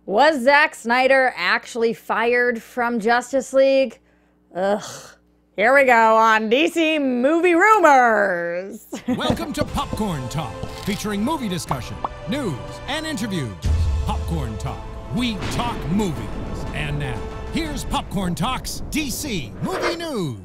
Was Zack Snyder actually fired from Justice League? Ugh. Here we go on DC Movie Rumors. Welcome to Popcorn Talk, featuring movie discussion, news, and interviews. Popcorn Talk. We talk movies. And now, here's Popcorn Talk's DC Movie News.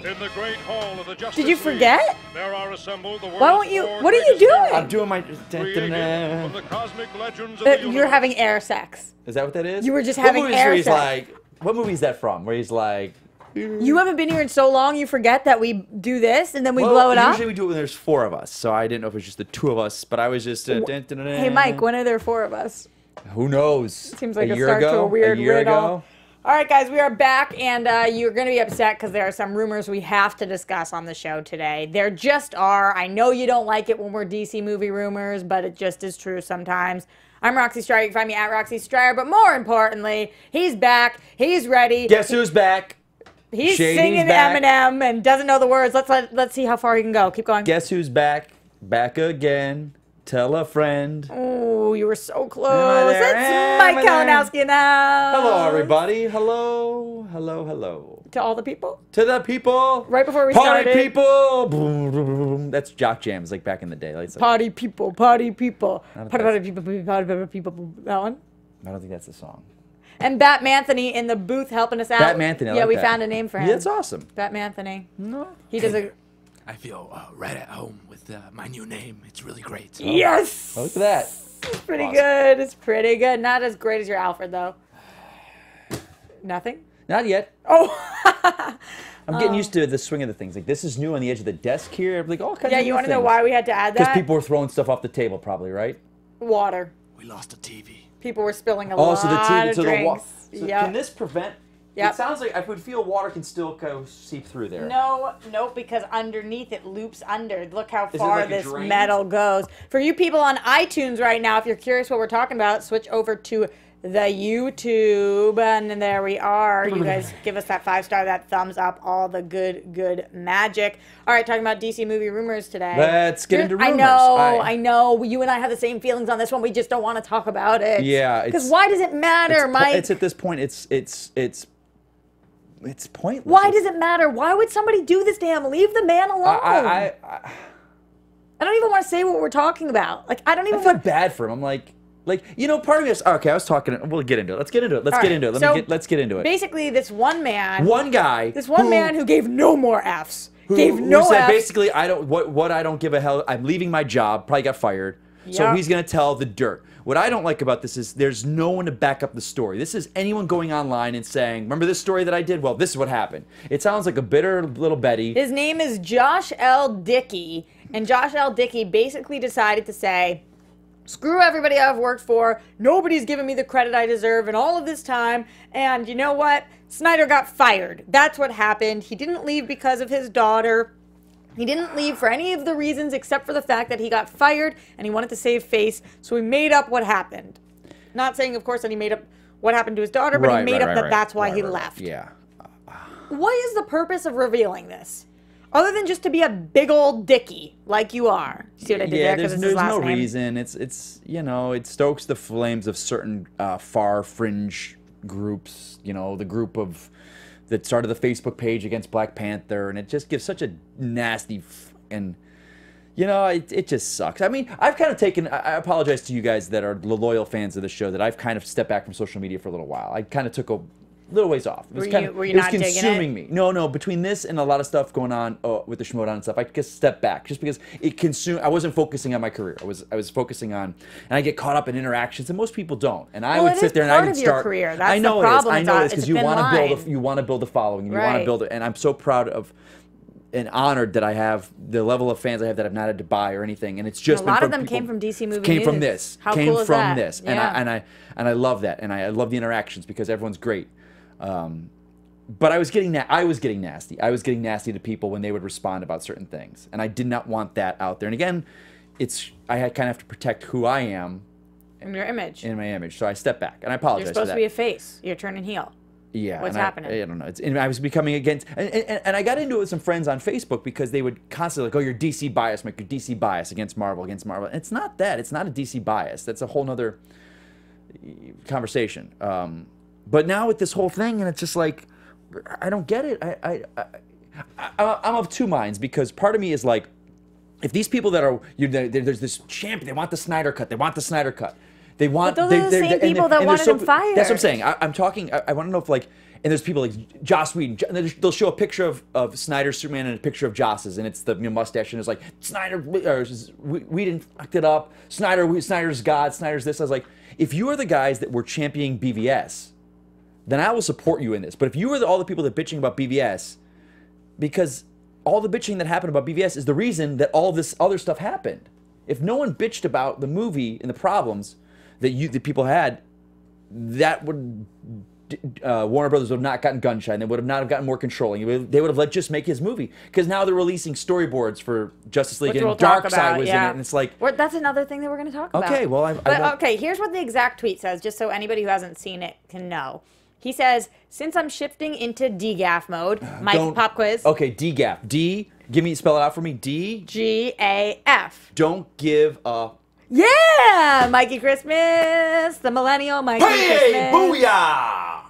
In the great hall of the Justice Did you forget? League, there are assembled the Why won't you? What are you doing? I'm doing my. from the cosmic legends of the You're universe. having air sex. Is that what that is? You were just having what movies air where he's sex. like, what movie is that from? Where he's like. You haven't been here in so long, you forget that we do this and then we Well, blow it up? Usually we do it when there's 4 of us, so I didn't know if it was just the 2 of us, but I was just. Hey, Mike, when are there 4 of us? Who knows? Seems like a year start to ago? a weird year riddle. ago? All right, guys, we are back, and you're going to be upset because there are some rumors we have to discuss on the show today. There just are. I know you don't like it when we're DC movie rumors, but it just is true sometimes. I'm Roxy Striar. You can find me at Roxy Striar, but more importantly, he's back. He's ready. Guess who's back? He's Shady's singing back. Eminem and doesn't know the words. Let's see how far he can go. Keep going. Guess who's back? Back again. Tell a friend. Oh, you were so close. Am I there? It's Am Mike I there? Kalinowski in the house. Hello, everybody. Hello. Hello, hello. To all the people. To the people. Right before we Party started. people. Boom, boom, boom, boom. That's jock jams like back in the day. Like, Party people, party people. Not Party, bad. party people, party people. That one. I don't think that's the song. And Bat Manthony in the booth helping us out. Bat Manthony, I Yeah, like we that. found a name for him. Yeah, that's awesome. Bat Manthony. No. He does a... I feel right at home with my new name. It's really great. Yes! Oh, look at that. It's pretty Awesome. good. It's pretty good. Not as great as your Alfred, though. Nothing? Not yet. Oh! I'm getting used to the swing of the things. Like, this is new on the edge of the desk here. Like, all kinds Yeah, of you new want to know things. why we had to add Because that? people were throwing stuff off the table, probably, right? Water. We lost a TV. People were spilling a Oh, lot so the TV, of so the drinks. water. So Yep. can this prevent? Yep. It sounds like I would feel water can still go seep through there. No, because underneath it loops under. Look how it far like a this drain? metal goes. For you people on iTunes right now, if you're curious what we're talking about, switch over to the YouTube, and then there we are. You guys give us that 5-star, that thumbs up, all the good magic. All right, talking about DC movie rumors today. Let's get into rumors. I know. You and I have the same feelings on this one. We just don't want to talk about it. Yeah, Because why does it matter, Mike? It's at this point. It's pointless. Why does it matter? Why would somebody do this to him? Leave the man alone. I don't even want to say what we're talking about. Like, I don't even feel want. bad for him. I'm like, part of me is okay. I was talking. We'll get into it. Let's get into it. Let's get into it. Let's get into it. Basically, this one man. One guy. This one man who gave no more Fs. who said Fs. basically, I don't give a hell. I'm leaving my job. Probably got fired. So Yep. he's gonna tell the dirt. What I don't like about this is there's no one to back up the story. This is anyone going online and saying, "Remember this story that I did? Well, this is what happened." It sounds like a bitter little Betty. His name is Josh L. Dickey, and Josh L. Dickey basically decided to say, screw everybody I've worked for. Nobody's given me the credit I deserve in all of this time. And you know what? Sneider got fired. That's what happened. He didn't leave because of his daughter. He didn't leave for any of the reasons except for the fact that he got fired and he wanted to save face. So he made up what happened. Not saying, of course, that he made up what happened to his daughter, but he made up that that's why he left. Yeah. What is the purpose of revealing this? Other than just to be a big old Dickie, like you are. See what I did there? Because there's it's his last no name. reason. It's it stokes the flames of certain far fringe groups. The group that started the Facebook page against Black Panther, and it just gives such a nasty it just sucks. I mean, I've kind of taken. I apologize to you guys that are loyal fans of the show that I've kind of stepped back from social media for a little while. I kind of took a little ways off. It was Were you it was not digging consuming it? me. No. Between this and a lot of stuff going on with the Schmoes Know and stuff, I just stepped back just because it consumed. I wasn't focusing on my career. I was focusing on, and I get caught up in interactions, and most people don't. And I would sit there and I would start. Career. That's I know the problem. it is. I know it is It's because a thin line. you want to build a following. And you want Right. to build it, and I'm so proud of. And honored that I have the level of fans I have that I've not had to buy or anything, and it's just A lot been of them people, came from DC Movie came News. from this, How came cool is from that? this, Yeah. and I love that, and I love the interactions because everyone's great. But I was getting nasty. I was getting nasty to people when they would respond about certain things, and I did not want that out there. And again, I kind of have to protect who I am In your image. in my image, so I step back, and I apologize. You're supposed for to that. be a face. You're turning heel. Yeah, What's and happening? I don't know. And I was becoming against, and I got into it with some friends on Facebook because they would constantly like, "Oh, you're DC bias, Mike. You're DC bias against Marvel, against Marvel." And it's not that. It's not a DC bias. That's a whole nother. conversation. But now with this whole thing, and it's just like, I don't get it. I'm of two minds, because part of me is like, if these people that are, there's this champion, they want the Sneider cut, they want the Sneider cut. They want. But those are the same people that wanted him fired. That's what I'm saying. I'm talking. I want to know if like, and there's people like Joss Whedon. They'll show a picture of Snyder's Superman and a picture of Joss's, and it's the mustache, and it's like Snyder or Whedon fucked it up. Snyder's God. Snyder's this. I was like, if you are the guys that were championing BVS, then I will support you in this. But if you are all the people that bitching about BVS, because all the bitching that happened about BVS is the reason that all this other stuff happened. If no one bitched about the movie and the problems that people had, that would Warner Brothers would have not gotten gunshine. They would have not have gotten more controlling. They would have let just make his movie, because now they're releasing storyboards for Justice League, and Darkseid was in it, and it's like, that's another thing that we're going to talk about. Okay, well, okay, here's what the exact tweet says, just so anybody who hasn't seen it can know. He says, since I'm shifting into DGAF mode, Mike, pop quiz. Okay, DGAF. D, spell it out for me. D. G-A-F. Don't give a. Yeah! Mikey Christmas! The millennial Mikey Christmas. Hey, booyah!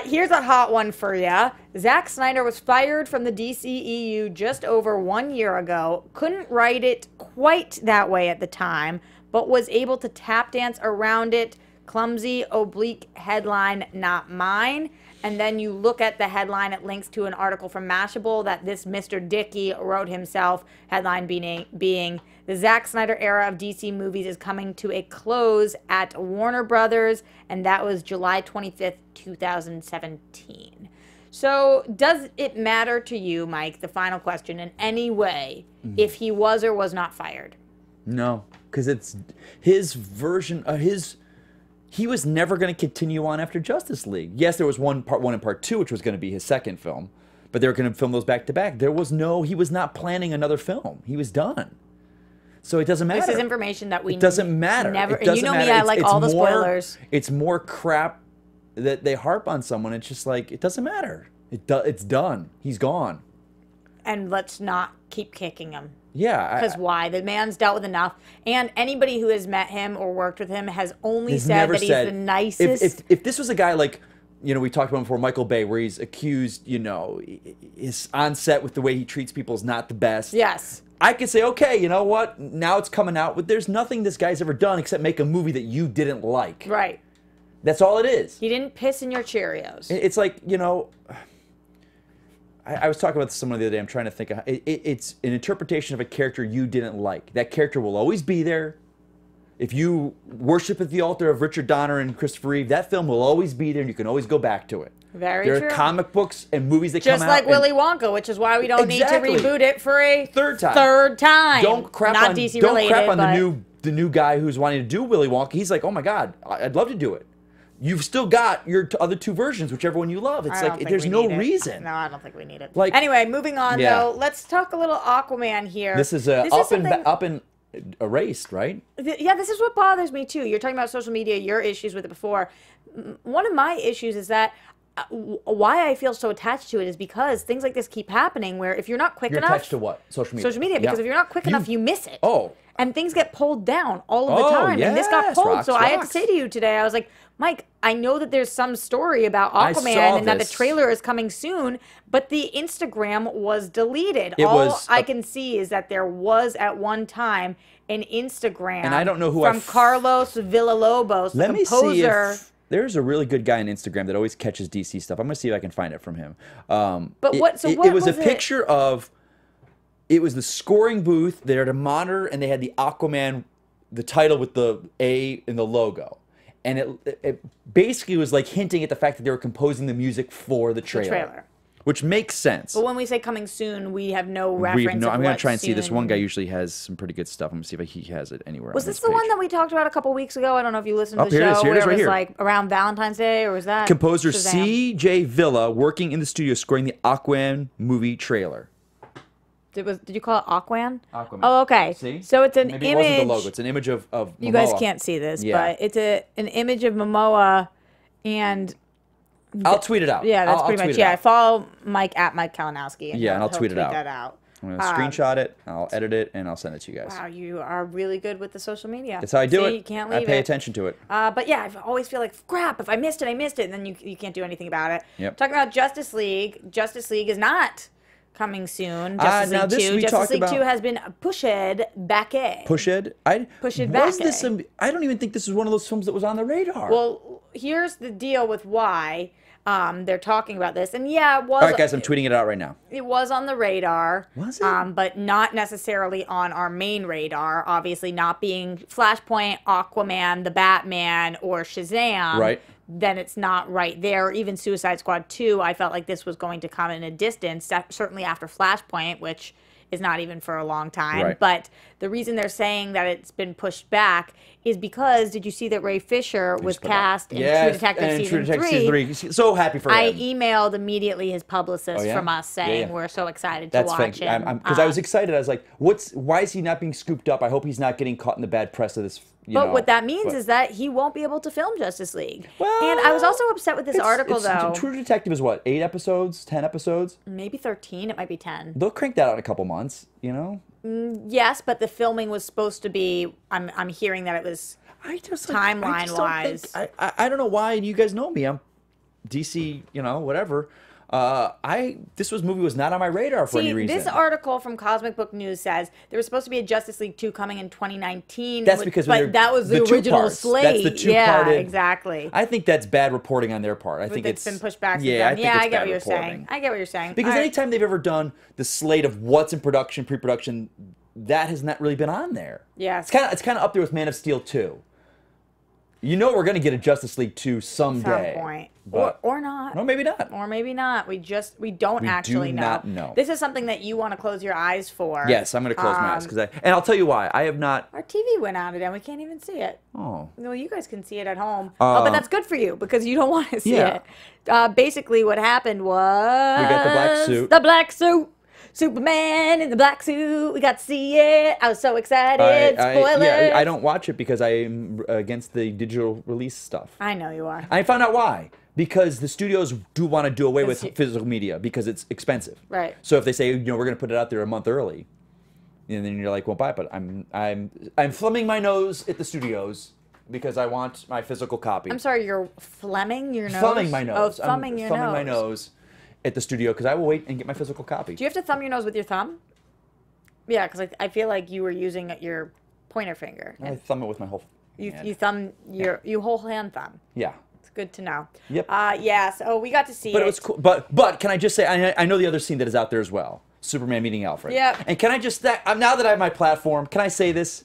Here's a hot one for ya. Zack Snyder was fired from the DCEU just over 1 year ago. Couldn't write it quite that way at the time, but was able to tap dance around it. Clumsy, oblique headline, not mine. And then you look at the headline, it links to an article from Mashable that this Mr. Dickey wrote himself, headline being the Zack Snyder era of DC movies is coming to a close at Warner Brothers, and that was July 25th, 2017. So does it matter to you, Mike, the final question, in any way, if he was or was not fired? No, because it's his version of he was never going to continue on after Justice League. Yes, there was part 1 and part 2, which was going to be his second film, but they were going to film those back to back. He was not planning another film. He was done. So it doesn't matter. This is information that we It doesn't matter. Never, it doesn't you know matter. me, I like all the spoilers. It's more crap that they harp on someone. It's just like, it doesn't matter. It's done. He's gone. And let's not keep kicking him. Yeah. Because why? The man's dealt with enough. And anybody who has met him or worked with him has only said that he's the nicest. If this was a guy like, we talked about him before, Michael Bay, where he's accused, his on set with the way he treats people is not the best. Yes. I could say, okay, you know what? Now it's coming out. But there's nothing this guy's ever done except make a movie that you didn't like. Right. That's all it is. He didn't piss in your Cheerios. It's like, I was talking about this to someone the other day. I'm trying to think. It's an interpretation of a character you didn't like. That character will always be there. If you worship at the altar of Richard Donner and Christopher Reeve, that film will always be there, and you can always go back to it. Very true. There are comic books and movies that just come out. Just like Willy Wonka, which is why we don't need to reboot it for a third time. Don't crap Not on, DC don't related, crap on the new guy who's wanting to do Willy Wonka. He's like, oh my God, I'd love to do it. You've still got your other two versions, whichever one you love. It's like there's no reason. No, I don't think we need it. Like, anyway, moving on though. Let's talk a little Aquaman here. This is up and erased, right? Yeah, this is what bothers me too. You're talking about social media, your issues with it before. One of my issues is that why I feel so attached to it is because things like this keep happening where if you're not quick enough... You're attached to what? Social media? Social media, because if you're not quick enough, you miss it. Oh. And things get pulled down all of the time. Yes, and this got pulled. So I had to say to you today, I was like, Mike, I know that there's some story about Aquaman and that the trailer is coming soon, but the Instagram was deleted. All I can see is that there was at one time an Instagram and I don't know who from Carlos Villalobos, the composer. Me see if there's a really good guy on Instagram that always catches DC stuff. I'm going to see if I can find it from him. It was a picture of... It was the scoring booth. They had a monitor, and they had the Aquaman, the title with the A in the logo. And it basically was like hinting at the fact that they were composing the music for the trailer. Which makes sense. But when we say coming soon, we have no reference. I'm going to try and see. This one guy usually has some pretty good stuff. I'm going to see if he has it anywhere. Was this the one that we talked about a couple weeks ago? I don't know if you listened to the show. Here it is where right it was here. Like around Valentine's Day, or was that Composer Shazam? C.J. Villa working in the studio scoring the Aquaman movie trailer. Did you call it Aquaman? Aquaman. Oh, okay. See? So it's an Maybe image. It wasn't the logo. It's an image of Momoa. You guys can't see this, but it's an image of Momoa, and I'll tweet it out. Yeah, that's I'll pretty much. Yeah, I follow Mike at Mike Kalinowski. And I'll tweet it out. That out. I'm going to screenshot it, I'll edit it, and I'll send it to you guys. Wow, you are really good with the social media. That's how I do it. You can't leave I pay attention to it. But yeah, I always feel like, crap, if I missed it, I missed it. And then you can't do anything about it. Yep. Talking about Justice League is not coming soon. Justice now League this 2. we Justice talked League about- 2 has been pushed back. Pushed? Pushed back. I don't even think this is one of those films that was on the radar. Well, here's the deal with why they're talking about this. And yeah, it was. All right, guys, I'm tweeting it out right now. It was on the radar. Was it? But not necessarily on our main radar. Obviously, not being Flashpoint, Aquaman, the Batman, or Shazam. Right. Then it's not right there. Even Suicide Squad 2, I felt like this was going to come in a distance, certainly after Flashpoint, which is not even for a long time. Right. But the reason they're saying that it's been pushed back is because, did you see that Ray Fisher was cast in True Detective Season 3? So happy for him. I emailed immediately his publicist from us saying we're so excited to watch it. Because I was excited. I was like, why is he not being scooped up? I hope he's not getting caught in the bad press of this. But what that means is that he won't be able to film Justice League. And I was also upset with this article, though. True Detective is what, 8 episodes, 10 episodes? Maybe 13. It might be 10. They'll crank that out in a couple months, you know? Yes, but the filming was supposed to be. I'm hearing that it was timeline-wise. I don't know why. You guys know me. I'm DC, you know, whatever. This movie was not on my radar for any reason. This article from Cosmic Book News says there was supposed to be a Justice League 2 coming in 2019. That's because that was the original slate. That's the two-parted. Yeah, exactly. I think that's bad reporting on their part. I think it's been pushed back. Yeah, I get what you're saying. I get what you're saying. Because anytime they've ever done the slate of what's in production, pre-production, that has not really been on there. Yes. It's kind of up there with Man of Steel 2. You know we're going to get a Justice League 2 someday. At some point. But, or not. No, maybe not. Or maybe not. We don't actually know. Not know. This is something that you want to close your eyes for. Yes, I'm going to close my eyes. And I'll tell you why. I have not... Our TV went out and we can't even see it. Oh. Well, you guys can see it at home. But that's good for you because you don't want to see it. Basically, what happened was... We got the black suit. The black suit. Superman in the black suit. We got to see it. I was so excited. Spoilers. Yeah, I don't watch it because I'm against the digital release stuff. I know you are. I found out why. Because the studios do want to do away with physical media because it's expensive. Right. So if they say, you know, we're going to put it out there a month early, and then you're like, well, buy it. But I'm thumbing my nose at the studios because I want my physical copy. I'm sorry, you're flemming your nose? Thumbing my nose. Oh, thumbing your nose. Thumbing my nose at the studio because I will wait and get my physical copy. Do you have to thumb your nose with your thumb? Yeah, because I feel like you were using your pointer finger. I thumb it with my whole hand. You thumb you whole hand thumb. Yeah. It's good to know. Yep. Yeah, so we got to see it. But it was cool. But can I just say, I know the other scene that is out there as well. Superman meeting Alfred. Yeah. And can I just, now that I have my platform, can I say this?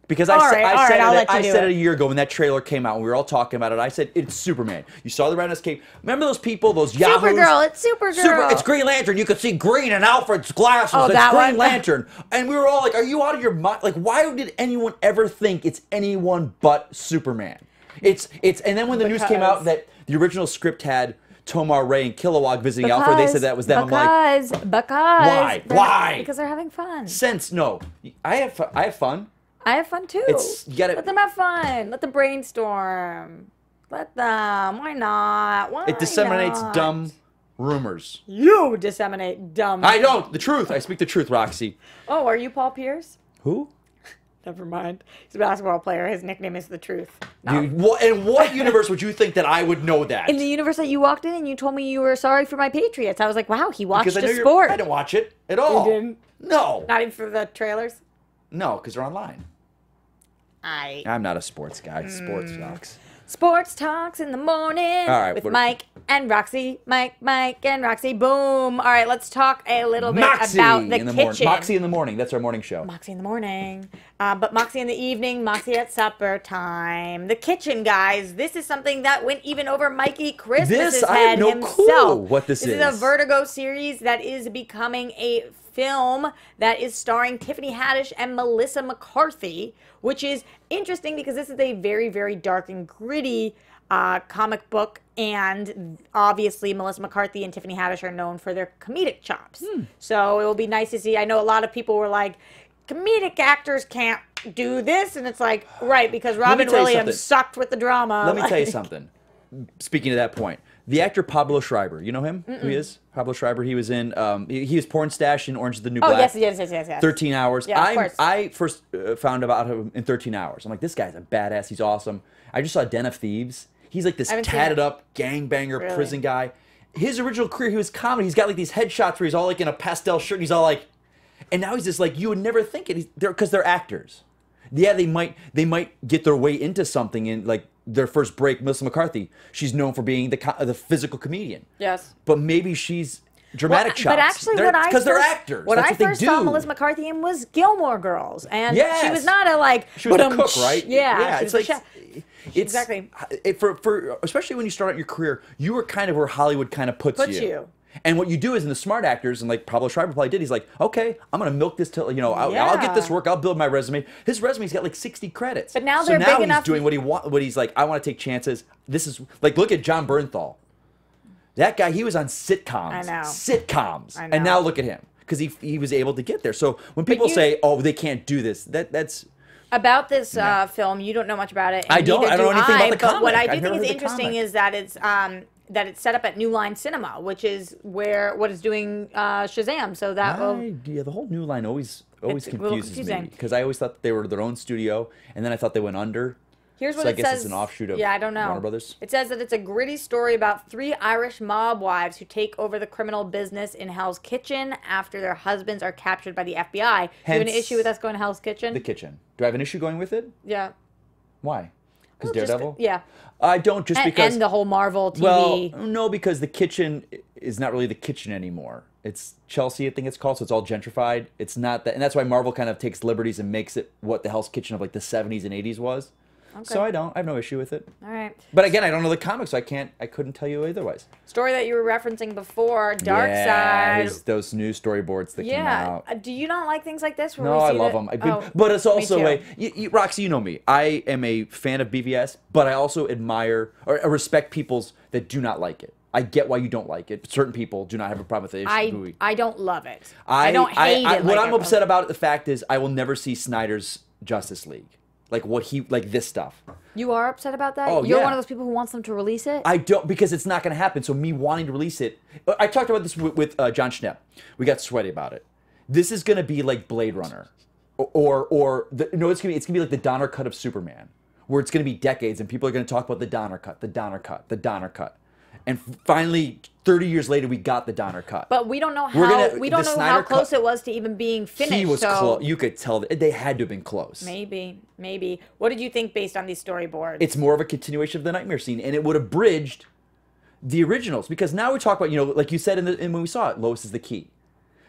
Because I'll I let you said it a year ago when that trailer came out and we were all talking about it. I said, it's Superman. You saw the redness cape. Remember those people, those yahoos? Supergirl, it's Supergirl. It's Green Lantern. You could see green in Alfred's glasses. Oh, it's that Green one? Lantern. And we were all like, are you out of your mind? Like, why did anyone ever think it's anyone but Superman? And then when the news came out that the original script had Tomar Ray and Kilowog visiting Alfred, they said that was them. Because why? Why? Because they're having fun. No. I have fun. I have fun too. Let them have fun. Let them brainstorm. Let them. Why not? Why It disseminates not? dumb rumors. You disseminate dumb. I don't. The truth. I speak the truth, Roxy. Oh, are you Paul Pierce? Who? Never mind. He's a basketball player. His nickname is The Truth. No. Dude, in what universe would you think that I would know that? In the universe that you walked in and you told me you were sorry for my Patriots. I was like, wow, he watched a sport. I didn't watch it at all. You didn't? No. Not even for the trailers? No, because they're online. I'm not a sports guy. Sports sucks. Sports talks in the morning with Mike and Roxy. Mike and Roxy. Boom. All right, let's talk a little bit about the kitchen. Moxie in the morning. That's our morning show. Moxie in the morning. But Moxie in the evening, Moxie at supper time. The kitchen, guys. This is something that went even over Mikey Christmas's head I have no himself. clue what this is. This is a Vertigo series that is becoming a film that is starring Tiffany Haddish and Melissa McCarthy, which is interesting because this is a very, very dark and gritty comic book, and obviously Melissa McCarthy and Tiffany Haddish are known for their comedic chops. So it will be nice to see. I know a lot of people were like, comedic actors can't do this, and it's like, right, because Robin Williams sucked with the drama. Let me tell you something. Speaking to that point, The actor Pablo Schreiber, you know him? Who he is? Pablo Schreiber. He was in. He was porn stash in Orange is the New Black. Yes. 13 Hours. Yeah, of course. I first found about him in 13 Hours. I'm like, this guy's a badass. He's awesome. I just saw Den of Thieves. He's like this tatted up gangbanger prison guy. His original career, he was comedy. He's got like these headshots where he's all like in a pastel shirt. And he's all like, and now he's just like, you would never think it. Because they're actors. Yeah, they might get their way into something in like their first break. Melissa McCarthy, she's known for being the physical comedian. Yes, but maybe she's dramatic chops. But actually, because they're actors. What That's I first saw Melissa McCarthy in was Gilmore Girls, and she was not a like. She was a cook, right? Yeah, it's like exactly. For especially when you start out your career, you were kind of where Hollywood kind of puts you. And what you do is, in the smart actors, and like Pablo Schreiber probably did, he's like, okay, I'm going to milk this till, I'll get this work, I'll build my resume. His resume's got like 60 credits. But now they're big enough. He's doing what he's like, I want to take chances. This is, like, look at John Bernthal. That guy, he was on sitcoms. I know. Sitcoms. I know. And now look at him. Because he was able to get there. So when people say, oh, they can't do this, that's... About this film, you don't know much about it. I don't know anything about the comic. But what I do think is interesting is that it's set up at New Line Cinema, which is what is doing Shazam. So that the whole New Line always confuses me because I always thought they were their own studio, and then I thought they went under. Here's what so it says. I guess it's an offshoot of I don't know. Warner Brothers. It says that it's a gritty story about 3 Irish mob wives who take over the criminal business in Hell's Kitchen after their husbands are captured by the FBI. Do you have an issue with us going to Hell's Kitchen? The Kitchen. Do I have an issue going with it? Yeah. Why? Because Daredevil? Yeah. I don't because... And the whole Marvel TV. Well, no, because the Kitchen is not really the Kitchen anymore. It's Chelsea, I think it's called, so it's all gentrified. It's not that... And that's why Marvel kind of takes liberties and makes it what the Hell's Kitchen of like the 70s and 80s was. Okay. So I have no issue with it. All right. But again, I don't know the comics, so I couldn't tell you otherwise. Story that you were referencing before, Darkseid. Those new storyboards that came out. Do you not like things like this? No, I love them. But it's also Roxy, you know me. I am a fan of BVS, but I also admire or respect people's that do not like it. I get why you don't like it. Certain people do not have a problem with the movie. I don't love it. I don't hate it. What I'm upset about, the fact is, I will never see Snyder's Justice League. Like this stuff. You are upset about that? Oh, You're one of those people who wants them to release it? I don't, because it's not going to happen. So me wanting to release it, I talked about this with John Schnepp. We got sweaty about it. This is going to be like Blade Runner, it's going to be like the Donner cut of Superman, where it's going to be decades and people are going to talk about the Donner cut, the Donner cut, the Donner cut. And finally, 30 years later, we got the Donner cut. But we don't know how close it was to even being finished. He was close. You could tell that they had to have been close. Maybe. What did you think based on these storyboards? It's more of a continuation of the Nightmare scene, and it would have bridged the originals. Because now we talk about, like you said when we saw it, Lois is the key.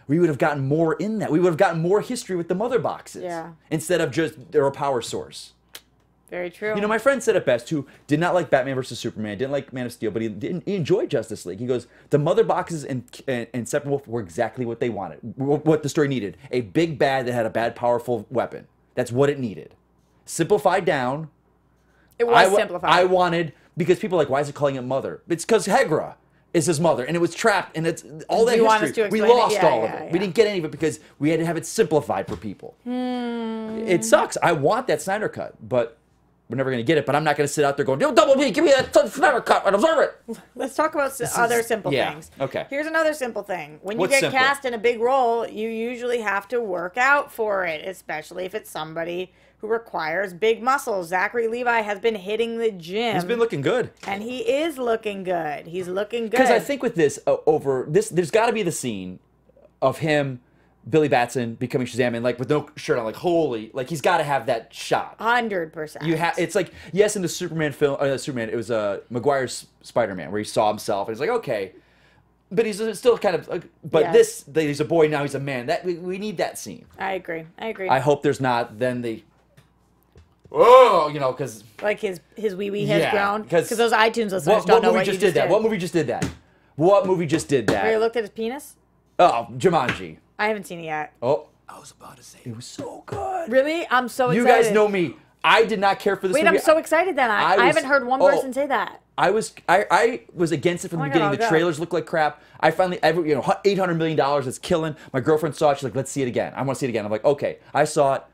We would have gotten more in that. We would have gotten more history with the mother boxes. Yeah. Instead of just they're a power source. Very true. My friend said it best, who did not like Batman vs. Superman, didn't like Man of Steel, but he enjoyed Justice League. He goes, the mother boxes and Steppenwolf were exactly what they wanted, what the story needed. A big bad that had a bad, powerful weapon. That's what it needed. Simplified down. It was simplified. I wanted, because people are like, why is it calling it mother? It's because Hegra is his mother, and it was trapped, and it's all that history. We lost all of it. We didn't get any of it because we had to have it simplified for people. It sucks. I want that Snyder cut, but... we're never going to get it, but I'm not going to sit out there going, Double B, give me that Snyder cut and observe it. Let's talk about other simple things. Okay. Here's another simple thing. When you get cast in a big role, you usually have to work out for it, especially if it's somebody who requires big muscles. Zachary Levi has been hitting the gym. He's been looking good. And he is looking good. He's looking good. Because I think with this, there's got to be the scene of him... Billy Batson becoming Shazam and with no shirt on, he's got to have that shot. 100%. It's like, yes, in the Superman film, it was Maguire's Spider-Man where he saw himself and he's like, okay, but he's still kind of, he's a boy now, he's a man. We need that scene. I agree. I hope there's not. Then because like his wee wee has grown. Because those iTunes listeners don't know what you just did. What movie just did that? What movie just did that? Have you looked at his penis? Oh, Jumanji. I haven't seen it yet. Oh. I was about to say it was so good. Really? I'm so excited. You guys know me. I did not care for this movie. I'm so excited then. I haven't heard one person say that. I was against it from the beginning. The trailers look like crap. I finally, $800 million, it's killing. My girlfriend saw it. She's like, let's see it again. I want to see it again. I'm like, okay. I saw it.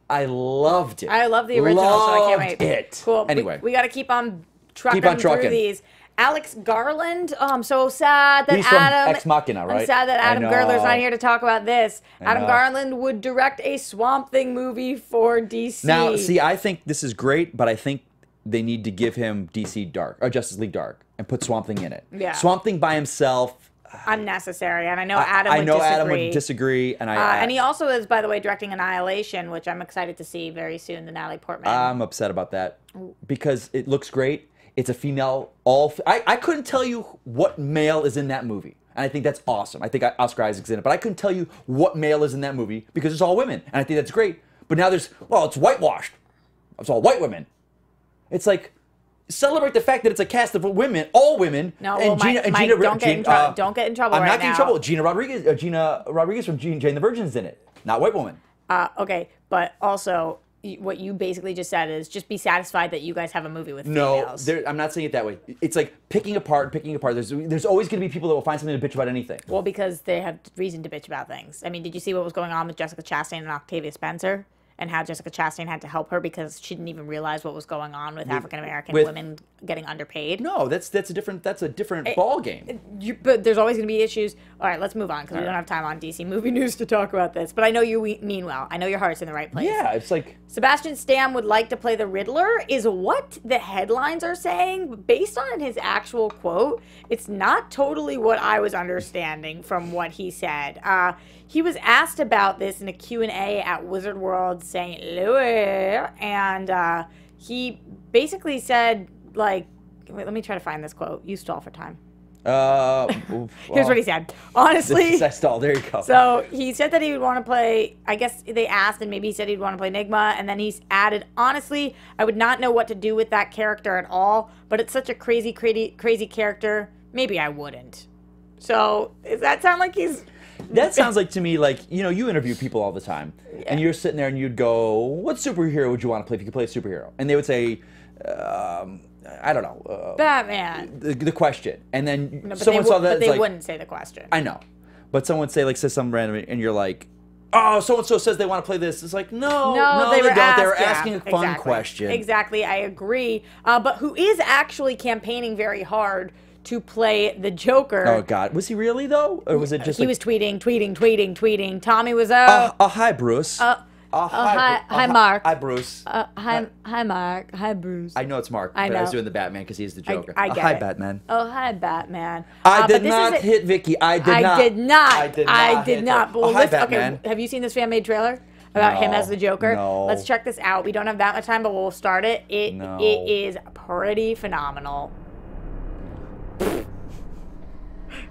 I loved it. I love the original, so I can't wait. It. Cool. Anyway. We got to keep on trucking through these. Alex Garland. Oh, I'm so sad that He's from Adam. Ex Machina, right? I'm sad that Adam Gertler's not here to talk about this. Adam know. Garland would direct a Swamp Thing movie for DC. Now, see, I think this is great, but I think they need to give him DC Dark or Justice League Dark and put Swamp Thing in it. Yeah. Swamp Thing by himself. Unnecessary, and I know Adam would disagree. Adam would disagree, and and he also is, by the way, directing Annihilation, which I'm excited to see very soon. The Natalie Portman. I'm upset about that because it looks great. It's a female. I couldn't tell you what male is in that movie, and I think that's awesome. I think Oscar Isaac's in it, but I couldn't tell you what male is in that movie because it's all women, and I think that's great. But now it's whitewashed. It's all white women. It's like. Celebrate the fact that it's a cast of women, all women. No, and Mike, don't get in trouble. I'm right not getting in now. trouble. Gina Rodriguez from Jane the Virgin's in it, not white woman. Okay, but also what you basically just said is just be satisfied that you guys have a movie with females. No, I'm not saying it that way. It's like picking apart. There's always going to be people that will find something to bitch about anything. Well, because they have reason to bitch about things. I mean, did you see what was going on with Jessica Chastain and Octavia Spencer? And how Jessica Chastain had to help her because she didn't even realize what was going on with African American women getting underpaid. No, that's a different ball game. But there's always going to be issues. All right, let's move on because we don't have time on DC movie news to talk about this. But I know you mean well. I know your heart's in the right place. Yeah, it's like Sebastian Stan would like to play the Riddler is what the headlines are saying. Based on his actual quote, it's not totally what I was understanding from what he said. He was asked about this in a Q&A at Wizard World St. Louis, and he basically said, like, wait, let me try to find this quote. You stall for time. Here's what he said. Honestly, I stalled. There you go. So he said that he would want to play, I guess they asked, and maybe he said he'd want to play Enigma, and then he's added, honestly, I would not know what to do with that character at all, but it's such a crazy character, maybe I wouldn't. So does that sound like he's... That sounds like to me like, you interview people all the time, and you're sitting there and you'd go, what superhero would you want to play if you could play a superhero? And they would say, I don't know. Batman. The question. And then No, someone saw that. But they like, wouldn't say the question. I know. But someone says something random, and you're like, oh, so-and-so says they want to play this. It's like, no, they don't. They were asking a fun question. Exactly, I agree. But who is actually campaigning very hard to play the Joker. Oh, God. Was he really, though? Or was it just He like... was tweeting. Tommy was hi, Bruce. Hi, Mark. Hi, Bruce. Hi, Mark. Hi, Bruce. I know it's Mark, I but I was know. doing the Batman because he's the Joker. I get hi, it. Batman. Oh, hi, Batman. I did not hit Vicky. I did not. I did not. Oh, hi, Batman. Okay, have you seen this fan-made trailer about him as the Joker? No. Let's check this out. We don't have that much time, but we'll start it. It is pretty phenomenal.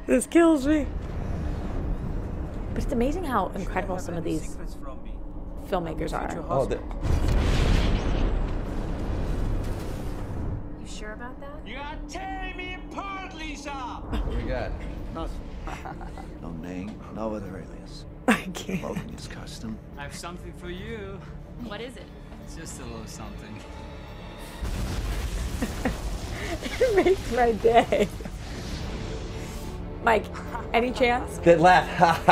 This kills me. But it's amazing how incredible some of these filmmakers are. Oh, You sure about that? You are tearing me apart, Lisa! what do we got? No name, no other alias. I can't. Logan his custom. I have something for you. What is it? It's just a little something. It makes my day. Mike, any chance? That laugh.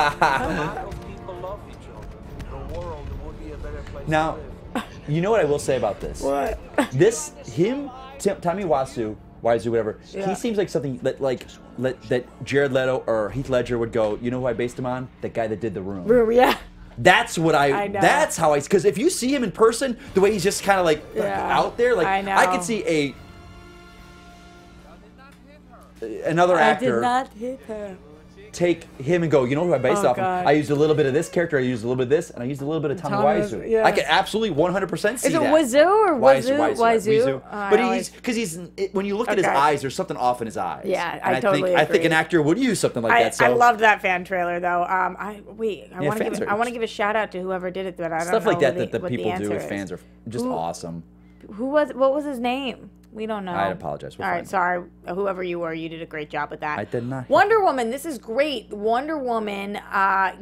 People love each other. The world would be a better place Now, to live. you know what I will say about this? What? Tommy Wiseau, whatever. Yeah. He seems like something that Jared Leto or Heath Ledger would go. You know who I based him on? The guy that did The Room. Yeah. That's what I know. That's how because if you see him in person, the way he's just kind of like out there, like I know. I could see another actor. I did not hit her. Take him and go, you know who I based off God. of? I used a little bit of this character, I used a little bit of this, and I used a little bit of Tommy Wiseau. yes. I could absolutely 100% see Is it that. Wiseau or Wiseau? Wiseau. But always- when you look at his Okay. eyes, there's something off in his eyes. Yeah, And I totally I think agree. an actor would use something like that. So I loved that fan trailer though. I want fans to are- give a shout out to whoever did it, but I don't stuff know like that what that what people do answer with is. fans are just awesome. What was his name? We don't know. I apologize. We'll All right, find sorry. Whoever you were, you did a great job with that. I did not. Wonder Woman, this is great. Wonder Woman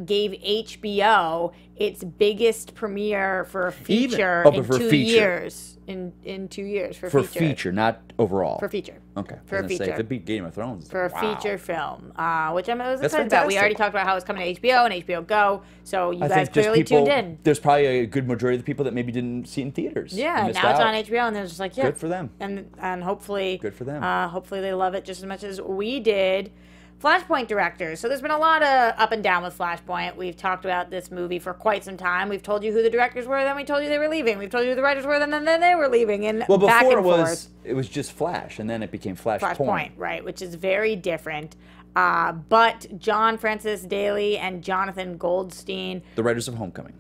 gave HBO its biggest premiere for a feature but in for 2 feature. years. In 2 years for feature, not overall. For feature. Okay. For I a was gonna say, feature. if it beat Game of Thrones. For a wow. feature film, which I was That's excited about. We fantastic. already talked about how it's coming to HBO and HBO Go, so you I guys think just clearly people, tuned in. There's probably a good majority of the people that maybe didn't see it in theaters. Yeah, and now missed it's out. on HBO, and they're just like, yeah. Good for them. And and hopefully Good for them. Hopefully they love it just as much as we did. Flashpoint directors. So there's been a lot of up and down with Flashpoint. We've talked about this movie for quite some time. We've told you who the directors were, then we told you they were leaving. We've told you who the writers were, then they were leaving. And Well, back before and forth. it was just Flash, and then it became Flashpoint. Flashpoint, right, which is very different. But John Francis Daly and Jonathan Goldstein, The writers of Homecoming.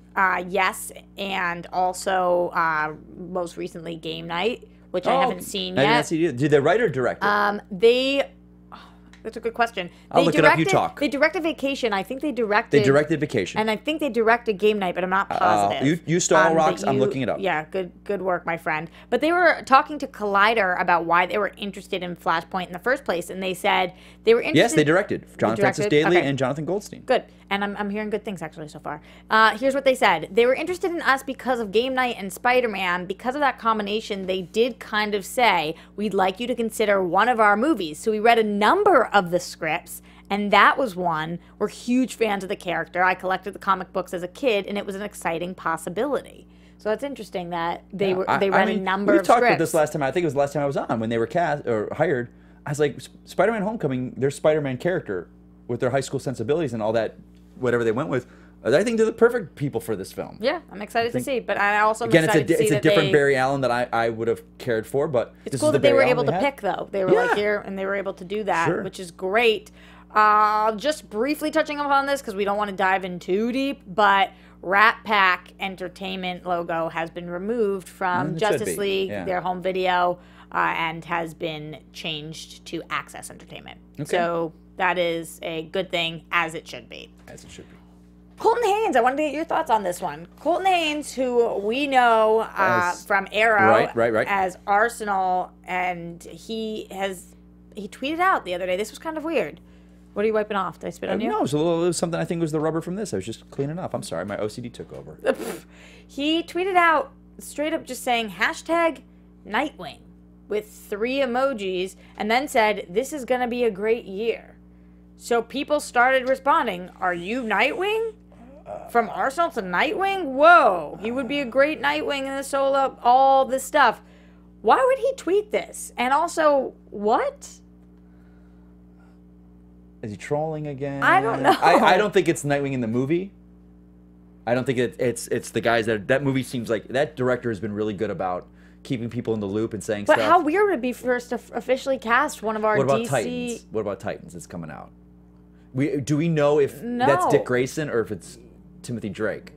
yes, and also most recently Game Night, which I haven't seen I yet. didn't see it. Did they write or direct it? That's a good question. I'll look it up, you talk. They directed Vacation. I think they directed... They directed Vacation. And I think they directed Game Night, but I'm not positive. You stall, Rox. But I'm looking it up. Yeah, good work, my friend. But they were talking to Collider about why they were interested in Flashpoint in the first place, and they said they were interested... Yes, they directed. John Francis Daly Okay. and Jonathan Goldstein. Good. And I'm hearing good things, actually, so far. Here's what they said. They were interested in us because of Game Night and Spider-Man. Because of that combination, they did kind of say, we'd like you to consider one of our movies. So we read a number of the scripts, and that was one. We're huge fans of the character. I collected the comic books as a kid, and it was an exciting possibility. So that's interesting that they read a number of We talked scripts. about this last time. I think it was the last time I was on when they were cast or hired. I was like, Spider-Man: Homecoming, their Spider-Man character with their high school sensibilities and all that, whatever they went with. I think they're the perfect people for this film. Yeah, I'm excited to see. But I also am Again, excited to see it's a that different they... Barry Allen that I would have cared for, but It's this cool is the that they were Barry able Allen to they had. pick, though. They were like Yeah. here, and they were able to do that, Sure. which is great. Just briefly touching upon this, because we don't want to dive in too deep, but Rat Pack Entertainment logo has been removed from It should Justice be, League, yeah. their home video, and has been changed to Access Entertainment. Okay. So that is a good thing, as it should be. As it should be. Colton Haynes, I wanted to get your thoughts on this one. Colton Haynes, who we know from Arrow Right. as Arsenal, and he tweeted out the other day. This was kind of weird. What are you wiping off? Did I spit on you? No, it was something I think was the rubber from this. I was just cleaning off. I'm sorry, my OCD took over. He tweeted out straight up just saying #Nightwing with 3 emojis, and then said, "This is going to be a great year." So people started responding, "Are you Nightwing? From Arsenal to Nightwing? Whoa, he would be a great Nightwing in the solo, all this stuff." Why would he tweet this? And also, what? Is he trolling again? I don't know. I don't think it's Nightwing in the movie. I don't think it's the guys that movie seems like that director has been really good about keeping people in the loop and saying But stuff. how weird would it be for us to officially cast one of our What about DC... Titans? What about Titans? It's coming out. Do we know if that's No. Dick Grayson or if it's Timothy Drake?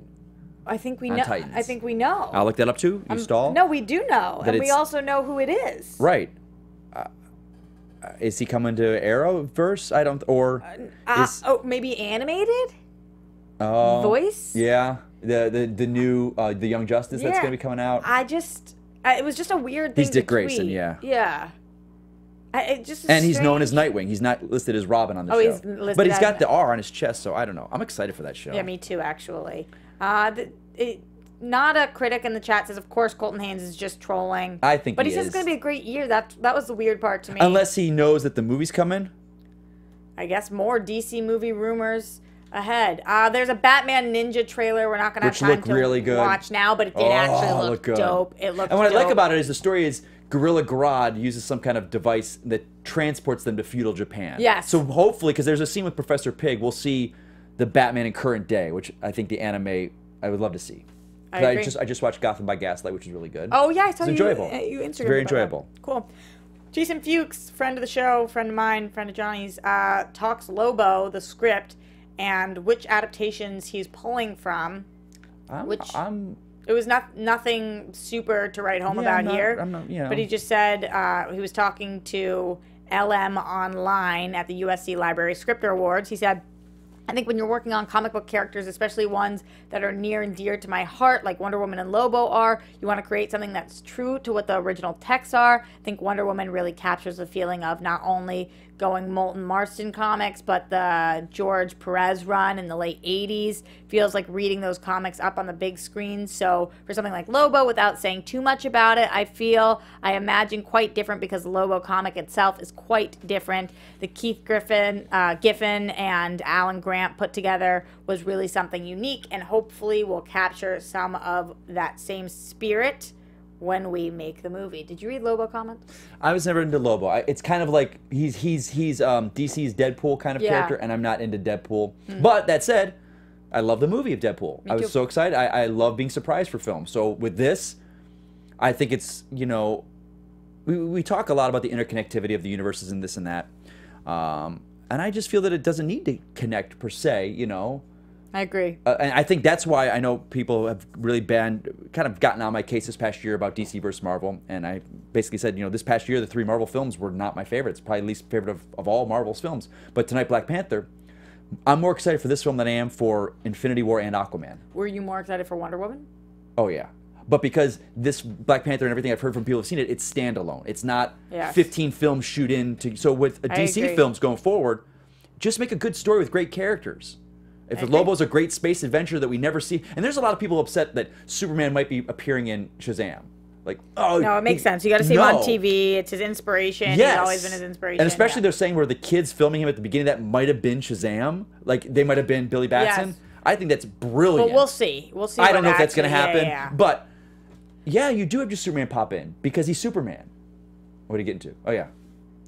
I think we On know. Titans. I think we know. I'll look that up too. You stall? No, we do know, That and we it's- also know who it is. Right. Is he coming to Arrowverse? I don't. Or is Maybe animated oh, voice. Yeah. The new the Young Justice that's Yeah. gonna be coming out. It was just a weird thing. He's Dick to tweet. Grayson, yeah. Yeah. It just is And he's known as strange. Nightwing. He's not listed as Robin on the Oh, show. he's listed but he's as- got the R on his chest, so I don't know. I'm excited for that show. Yeah, me too, actually. Not a critic in the chat says, of course, Colton Haynes is just trolling. I think but he he says is. it's going to be a great year. That was the weird part to me. Unless he knows that the movie's coming. I guess more DC movie rumors ahead. There's a Batman Ninja trailer. We're not going to have Which time looked to really good. watch now, but it did actually look looked good. dope. It looked And what I like dope. about it is the story is Gorilla Grodd uses some kind of device that transports them to feudal Japan. Yes. So hopefully, because there's a scene with Professor Pig, we'll see the Batman in current day, which I think the anime I would love to see. I agree. I just watched Gotham by Gaslight, which is really good. Oh, yeah, I saw It's you. enjoyable. You Instagram. Very about that. enjoyable. Cool. Jason Fuchs, friend of the show, friend of mine, friend of Johnny's, talks Lobo, the script, and which adaptations he's pulling from. It was nothing super to write home about here. I'm not, you know. But he just said he was talking to LM Online at the USC Library Scripter Awards. He said, I think when you're working on comic book characters, especially ones that are near and dear to my heart, like Wonder Woman and Lobo are, you want to create something that's true to what the original texts are. I think Wonder Woman really captures the feeling of not only going Molten Marston comics, but the George Perez run in the late 80s. Feels like reading those comics up on the big screen. So for something like Lobo, without saying too much about it, I imagine quite different because the Lobo comic itself is quite different. The Keith Giffen and Alan Grant put together was really something unique and hopefully will capture some of that same spirit when we make the movie. Did you read Lobo comments? I was never into Lobo. It's kind of like he's DC's Deadpool kind of character, and I'm not into Deadpool. But that said, I love the movie of Deadpool. I was so excited. I love being surprised for film. So with this, I think it's, you know, we talk a lot about the interconnectivity of the universes and this and that. And I just feel that it doesn't need to connect per se, you know. I agree. And I think that's why I know people have really kind of gotten on my case this past year about DC versus Marvel. And I basically said, you know, this past year, the 3 Marvel films were not my favorites. Probably least favorite of all Marvel's films. But tonight, Black Panther, I'm more excited for this film than I am for Infinity War and Aquaman. Were you more excited for Wonder Woman? Oh, yeah. But because this Black Panther and everything I've heard from people who've seen it, it's standalone. It's not 15 films shoot into. So with DC films going forward, just make a good story with great characters. If Lobo's a great space adventure that we never see, and there's a lot of people upset that Superman might be appearing in Shazam. Like, oh, no, it makes sense. You got to see him on TV. It's his inspiration. Yes. He's always been his inspiration. And especially they're saying where the kids filming him at the beginning that might have been Shazam. Like they might have been Billy Batson. Yes. I think that's brilliant. But we'll see. We'll see. I don't know if that's going to happen. Yeah. But yeah, you do have just Superman pop in because he's Superman. What are you getting to? Oh yeah,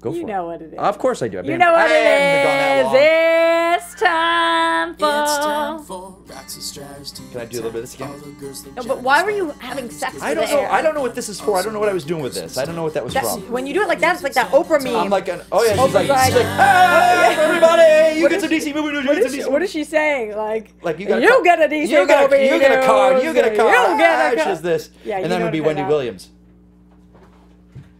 go for it. You know what it is. Of course I do. You know what it is. It's time for Roxy Striar's team. Can I do a little bit of this again? No, but why were you having sex? I don't know. I don't know what this is for. I don't know what I was doing with this. I don't know what that was from. When you do it like that, it's like that Oprah meme. I'm like, oh yeah, she's like, like, hey, everybody, you get some DC movie. What is she saying? Like you get a DC you get movie. you get a card. You get a card. You get a card. She's this. Yeah, and then it would be Wendy Williams.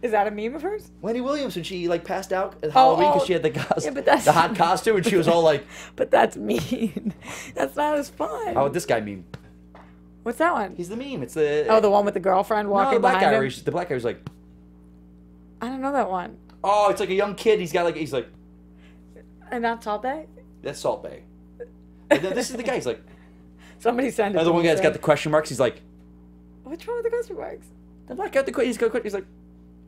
Is that a meme of hers? Wendy Williams, when she like passed out at Halloween because she had the hot costume, and she was all like. But that's mean. That's not as fun. Oh, this guy meme. What's that one? He's the meme. It's the. Oh, the one with the girlfriend walking behind him. The black guy was like. I don't know that one. Oh, it's like a young kid. He's like. And not Salt Bay? That's Salt Bay. And then this is the guy. He's like. Somebody send it. Another one guy's got the question marks. He's like. What's wrong with the question marks? The black guy got the question. He's like.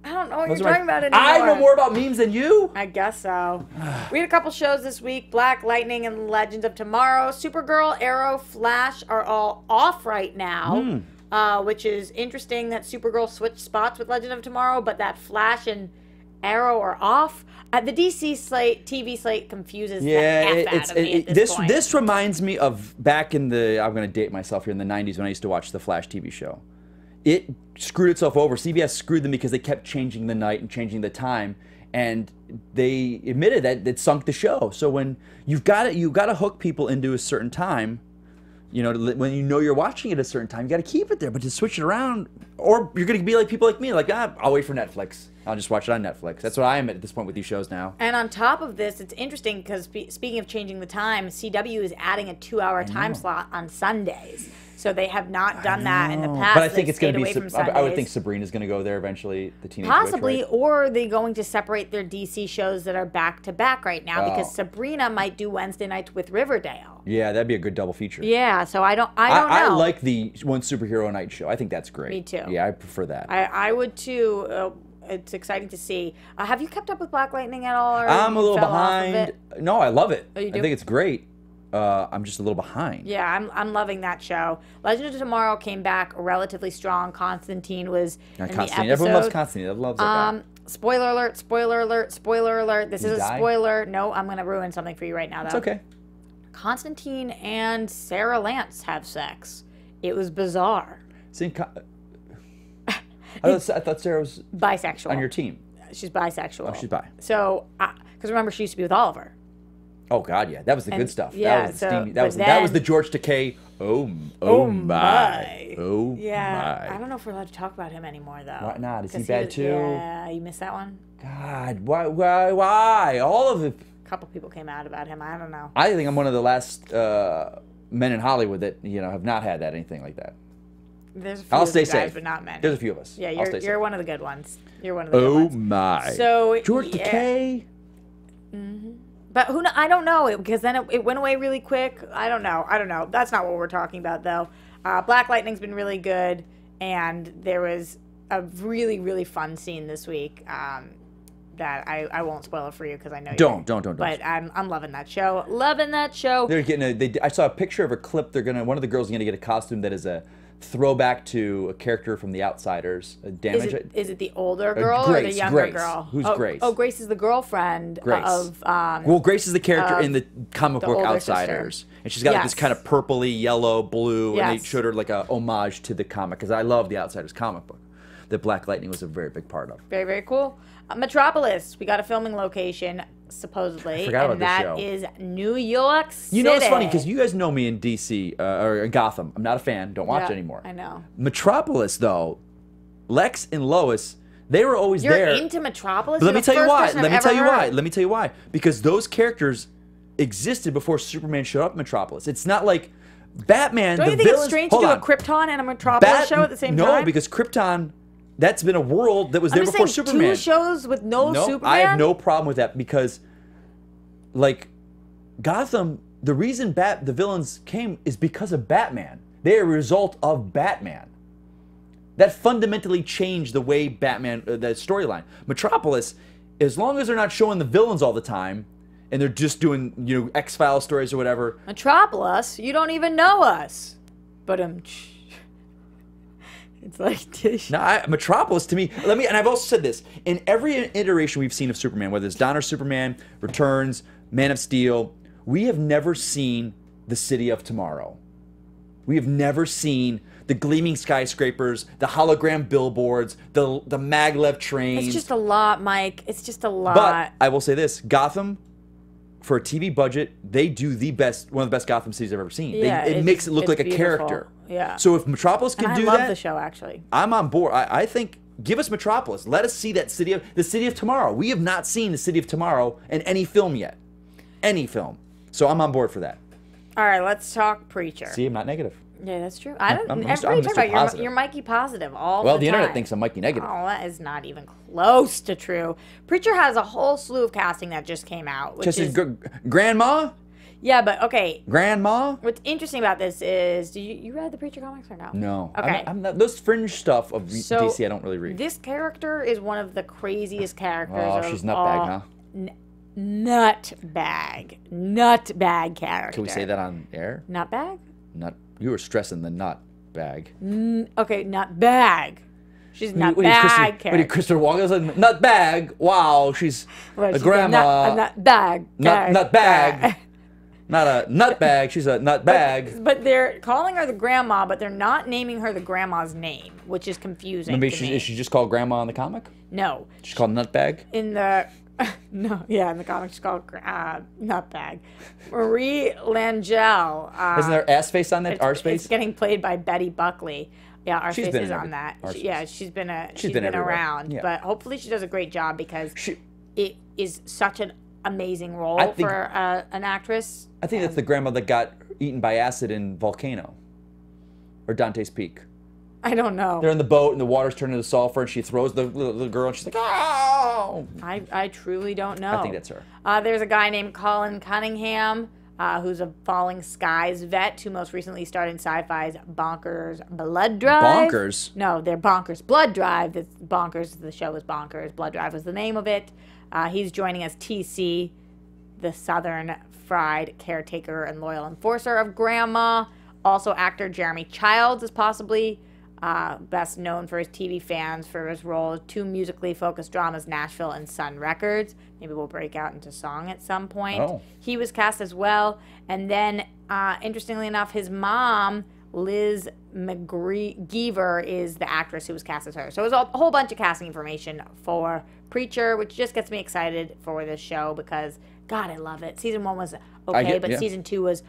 I don't know what you're talking about anymore. I know more about memes than you. I guess so. We had a couple shows this week. Black Lightning and Legends of Tomorrow. Supergirl, Arrow, Flash are all off right now, which is interesting that Supergirl switched spots with Legend of Tomorrow, but that Flash and Arrow are off. The DC TV slate confuses the F out of me at this point. This reminds me of back in the, I'm going to date myself here, in the 90s when I used to watch the Flash TV show. It screwed itself over. CBS screwed them because they kept changing the night and changing the time, and they admitted that it sunk the show. So when you've got to hook people into a certain time, you know, when you know you're watching it at a certain time, you got to keep it there. But to switch it around, or you're going to be like people like me, like I'll wait for Netflix. I'll just watch it on Netflix. That's what I am at this point with these shows now. And on top of this, it's interesting because speaking of changing the time, CW is adding a 2-hour time slot on Sundays. So they have not done that in the past. But I think it's going to be. I would think Sabrina's going to go there eventually. The Teenage Possibly, Witch, right? or are they going to separate their DC shows that are back to back right now? Because Sabrina might do Wednesday nights with Riverdale. Yeah, that'd be a good double feature. Yeah, so I don't know. I like the one superhero night show. I think that's great. Me too. Yeah, I prefer that. I would too. It's exciting to see. Have you kept up with Black Lightning at all? Or I'm a little behind. No, I love it. Oh, you do? I think it's great. I'm just a little behind. Yeah, I'm loving that show. Legend of Tomorrow came back relatively strong. Constantine was in the episode. Everyone loves Constantine. Everyone loves that guy. Spoiler alert, spoiler alert, spoiler alert. This is a spoiler. No, I'm going to ruin something for you right now, though. It's okay. Constantine and Sarah Lance have sex. It was bizarre. I thought Sarah was bisexual. On your team. She's bisexual. Oh, she's bi. So, because remember, she used to be with Oliver. Oh God, yeah, that was the good stuff. Yeah, that was the George Takei. Oh my. Yeah, I don't know if we're allowed to talk about him anymore though. Why not? Is he bad too? Yeah, you missed that one. God, why? All of it. A couple people came out about him. I don't know. I think I'm one of the last men in Hollywood that have not had anything like that. There's a few I'll stay guys, safe, but not many. There's a few of us. Yeah, you're one of the good ones. You're one of the good ones. Oh my. So George Takei. Mm-hmm. But I don't know, because then it went away really quick. I don't know. That's not what we're talking about, though. Black Lightning's been really good, and there was a really, really fun scene this week that I won't spoil it for you because I know you don't. But I'm loving that show. Loving that show. They're getting I saw a picture of a clip. One of the girls is gonna get a costume that is a throwback to a character from The Outsiders. Is it the older girl or the younger girl? Who's Grace? Oh, Grace is the girlfriend of. Well, Grace is the character in the comic book older Outsiders, sister. and she's got like this Yes. kind of purpley, yellow, blue, and they Yes. showed her like a homage to the comic because I love the Outsiders comic book that Black Lightning was a very big part of. Very, very cool. Metropolis. We got a filming location, supposedly. I forgot about and this that show. is New York City. You know, it's funny because you guys know me in DC or in Gotham. I'm not a fan. Don't watch it anymore. I know. Metropolis, though, Lex and Lois, they were always You're there. into Metropolis? But let me tell you why. Let me tell you why. Because those characters existed before Superman showed up in Metropolis. It's not like Batman. Don't the you think villains, it's strange to do a Krypton and a Metropolis show at the same time? No, because Krypton, that's been a world that was there before Superman. Two shows with no Superman? I have no problem with that because, like, Gotham, the reason the villains came is because of Batman. They are a result of Batman. That fundamentally changed the way Batman, the storyline. Metropolis, as long as they're not showing the villains all the time, and they're just doing, you know, X-Files stories or whatever. Metropolis? You don't even know us. But it's like No, Metropolis to me. And I've also said this in every iteration we've seen of Superman, whether it's Donner Superman, Returns, Man of Steel, we have never seen the city of tomorrow. We have never seen the gleaming skyscrapers, the hologram billboards, the maglev trains. It's just a lot, Mike. It's just a lot. But I will say this: Gotham, for a TV budget, they do one of the best Gotham cities I've ever seen. Yeah, it makes it look like a beautiful. character. Yeah. So if Metropolis can do that, I love the show actually. I'm on board. I think give us Metropolis. Let us see that city of tomorrow. We have not seen the city of tomorrow in any film yet. Any film. So I'm on board for that. All right, let's talk Preacher. See, I'm not negative. Yeah, that's true. I don't. I'm Everybody Mr. talk about Positive. you're Mikey Positive all Well, the the time. internet thinks I'm Mikey negative. Oh, that is not even close to true. Preacher has a whole slew of casting that just came out. Which Just is, Grandma? yeah, but okay. Grandma? What's interesting about this is, did you read the Preacher comics or no? No. Okay. I'm not, those fringe stuff of So, DC I don't really read. This character is one of the craziest characters. Oh, of she's nutbag, all. huh? Nutbag character. Can we say that on air? Nutbag? You were stressing the nut bag. Okay, nutbag. She's nutbag character. Wait, Christopher Walken's a nut bag. Wow, she's a grandma. A nutbag. Nut bag. Not a nut bag. She's a nut bag. But they're calling her the grandma, but they're not naming her the grandma's name, which is confusing. Maybe to me. is she just called Grandma in the comic? No. She's called nut bag. In the in the comic she's called nutbag. Marie Langell. Isn't there ass face on that? Arse face? It's getting played by Betty Buckley. Yeah, our She's face been is in on that. Arseface. She's been everywhere. around, Yeah. but hopefully she does a great job because it is such an amazing role I think- for an actress. I think that's the grandma that got eaten by acid in Volcano. Or Dante's Peak. I don't know. They're in the boat and the water's turning to sulfur and she throws the little girl and she's like, oh! I truly don't know. I think that's her. There's a guy named Colin Cunningham, who's a Falling Skies vet who most recently starred in Sci-Fi's Bonkers Blood Drive. Bonkers? No, they're Bonkers Blood Drive. That's Bonkers. The show was Bonkers. Blood Drive was the name of it. He's joining as TC, the Southern Fried caretaker and loyal enforcer of Grandma. Also, actor Jeremy Childs is possibly best known for his TV fans for his role in two musically focused dramas, Nashville and Sun Records. Maybe we'll break out into song at some point. Oh. He was cast as well. And then, interestingly enough, his mom, Liz McGeever, is the actress who was cast as her. So it was a whole bunch of casting information for Preacher, which just gets me excited for this show because, God, I love it. Season 1 was okay, but Season 2 was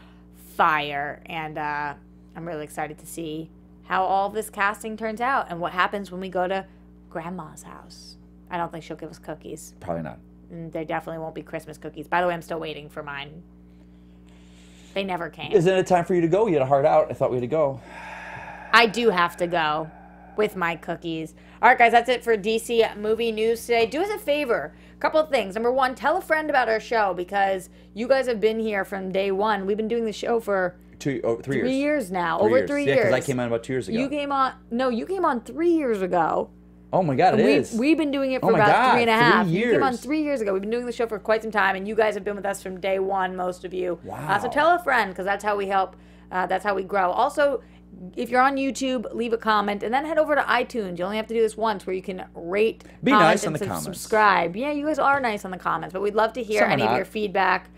fire. And I'm really excited to see how all this casting turns out and what happens when we go to Grandma's house. I don't think she'll give us cookies. Probably not. And there definitely won't be Christmas cookies. By the way, I'm still waiting for mine. They never came. Isn't it time for you to go? You had a heart out. I thought we had to go. I do have to go with my cookies. All right, guys, that's it for DC movie news today. Do us a favor. A couple of things. Number one, tell a friend about our show because you guys have been here from day one. We've been doing the show for 3 years. 3 years now. 3 Over years. 3 Yeah, years. because I came on about 2 years ago. You came on 3 years ago. Oh my God, it is. We've been doing it for Oh my about God, 3.5. 3 You came on years. 3 years ago. We've been doing the show for quite some time, and you guys have been with us from day one, most of you. Wow. So tell a friend, because that's how we help. That's how we grow. Also, if you're on YouTube, leave a comment, and then head over to iTunes. You only have to do this once, where you can rate, Be comment, nice on and the comments. subscribe. Yeah, you guys are nice on the comments, but we'd love to hear Some are any of not. your feedback.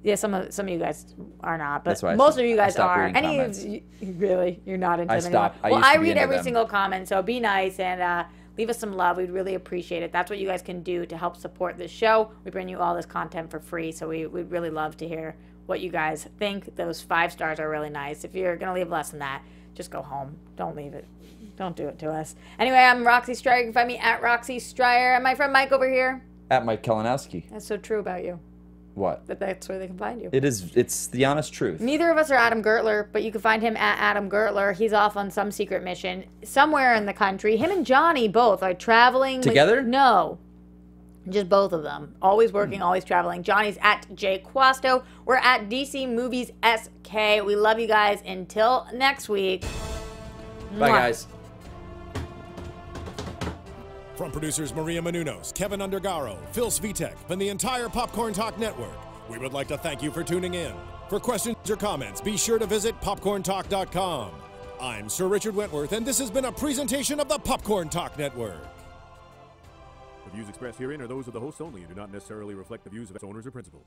Yeah, some of you guys are not, but That's why I most stopped- of you I guys stopped are. reading Any comments. of you, really, you're not into I them anymore. stopped. I Well, used to I be read into every them. single comment, so be nice and leave us some love. We'd really appreciate it. That's what you guys can do to help support this show. We bring you all this content for free, so we'd really love to hear what you guys think. Those 5 stars are really nice. If you're gonna leave less than that, just go home. Don't leave it. Don't do it to us. Anyway, I'm Roxy Striar. You can find me at Roxy Striar. And my friend Mike over here. At Mike Kalinowski. That's so true about you. What? That's where they can find you. It's the honest truth. Neither of us are Adam Gertler, but you can find him at Adam Gertler. He's off on some secret mission somewhere in the country. Him and Johnny both are traveling. Together? No. Just both of them. Always working, always traveling. Johnny's at Jay Quasto. We're at DC Movies SK. We love you guys. Until next week. Bye, Mwah. guys. From producers Maria Menounos, Kevin Undergaro, Phil Svitek, and the entire Popcorn Talk Network, we would like to thank you for tuning in. For questions or comments, be sure to visit popcorntalk.com. I'm Sir Richard Wentworth, and this has been a presentation of the Popcorn Talk Network. The views expressed herein are those of the hosts only and do not necessarily reflect the views of its owners or principals.